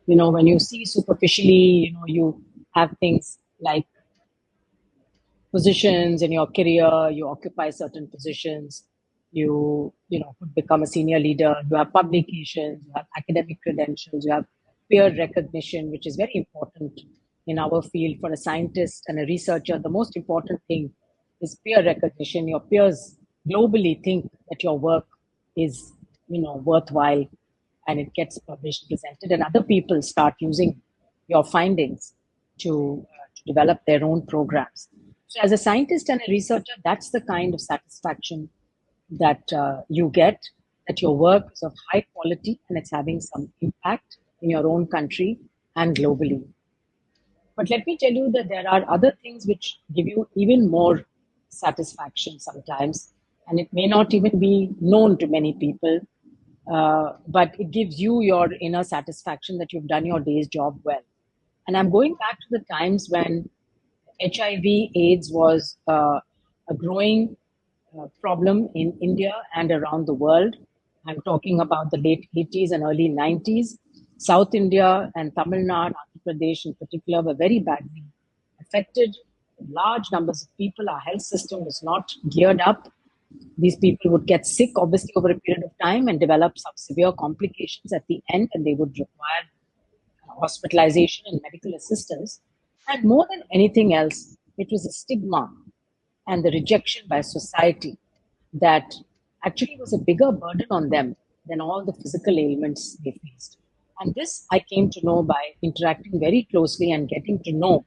When you see superficially, you have things like positions in your career, you occupy certain positions, could become a senior leader, you have publications, you have academic credentials, you have peer recognition, which is very important in our field for a scientist and a researcher. The most important thing is peer recognition. Your peers globally think that your work is, worthwhile, and it gets published, presented, and other people start using your findings to develop their own programs. So, as a scientist and a researcher, that's the kind of satisfaction that you get, that your work is of high quality and it's having some impact in your own country and globally. But let me tell you that there are other things which give you even more satisfaction sometimes, and it may not even be known to many people, but it gives you your inner satisfaction that you've done your day's job well. And I'm going back to the times when HIV/AIDS was a growing problem in India and around the world. I'm talking about the late 80s and early 90s. South India and Tamil Nadu, Andhra Pradesh in particular, were very badly affected. Large numbers of people, our health system was not geared up. These people would get sick, obviously, over a period of time and develop some severe complications at the end, and they would require hospitalization and medical assistance. And more than anything else, it was a stigma and the rejection by society that actually was a bigger burden on them than all the physical ailments they faced. And this I came to know by interacting very closely and getting to know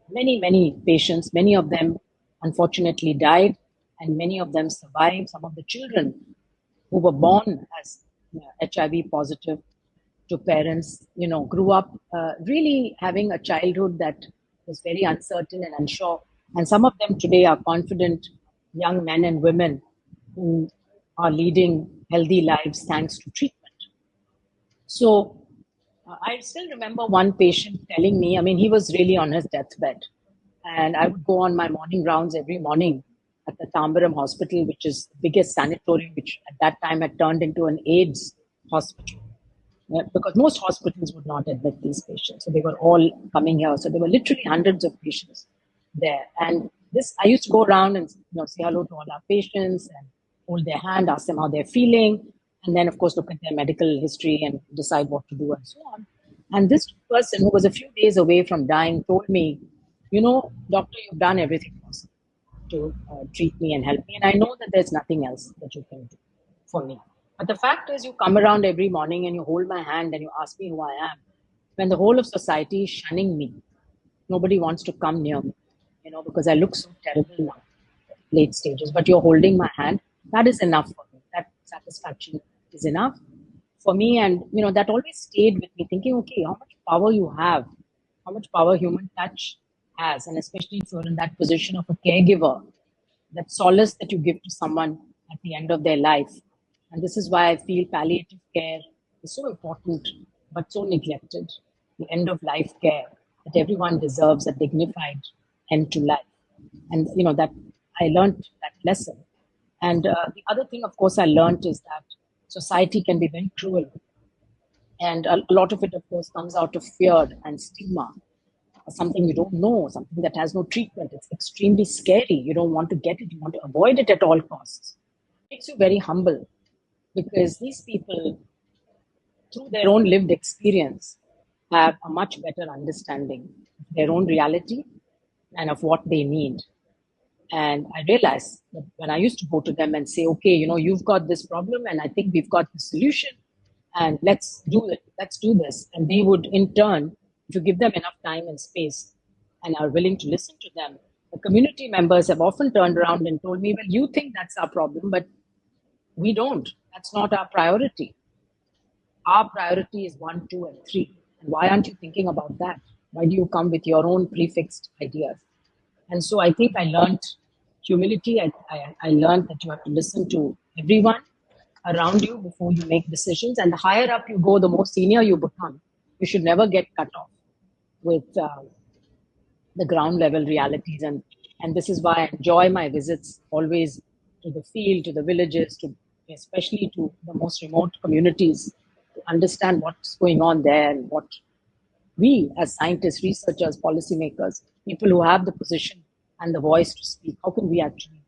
many, many patients. Many of them unfortunately died, and many of them survived. Some of the children who were born as HIV positive to parents, grew up really having a childhood that was very uncertain and unsure. And some of them today are confident young men and women who are leading healthy lives thanks to treatment. So I still remember one patient telling me, I mean, he was really on his deathbed. And I would go on my morning rounds every morning at the Tambaram Hospital, which is the biggest sanatorium, which at that time had turned into an AIDS hospital. Because most hospitals would not admit these patients. So they were all coming here. So there were literally hundreds of patients there. And this, I used to go around and say hello to all our patients and hold their hand, ask them how they're feeling, and then, of course, look at their medical history and decide what to do and so on. And this person, who was a few days away from dying, told me, doctor, you've done everything possible to treat me and help me. And I know that there's nothing else that you can do for me. But the fact is, you come around every morning and you hold my hand and you ask me who I am. When the whole of society is shunning me, nobody wants to come near me, because I look so terrible now, late stages. But you're holding my hand. That is enough for me. That satisfaction is enough for me. And, that always stayed with me, thinking, okay, how much power you have, how much power human touch has. And especially if you're in that position of a caregiver, that solace that you give to someone at the end of their life. And this is why I feel palliative care is so important, but so neglected. The end of life care, that everyone deserves a dignified end to life. And, that I learned that lesson. And the other thing, of course, I learned is that society can be very cruel. And a lot of it, of course, comes out of fear and stigma. Something you don't know, something that has no treatment. It's extremely scary. You don't want to get it. You want to avoid it at all costs. It makes you very humble, because these people, through their own lived experience, have a much better understanding of their own reality and of what they need. And I realized that when I used to go to them and say, okay, you've got this problem and I think we've got the solution, and let's do it, let's do this. And they would, in turn, if you give them enough time and space and are willing to listen to them, the community members have often turned around and told me, well, you think that's our problem, but we don't. That's not our priority. Our priority is 1, 2, and 3. And why aren't you thinking about that? Why do you come with your own prefixed ideas? And so I think I learned humility. I learned that you have to listen to everyone around you before you make decisions. And the higher up you go, the more senior you become. You should never get cut off with the ground level realities. And this is why I enjoy my visits always to the field, to the villages, especially to the most remote communities, to understand what's going on there and what we as scientists, researchers, policymakers, people who have the position and the voice to speak, how can we actually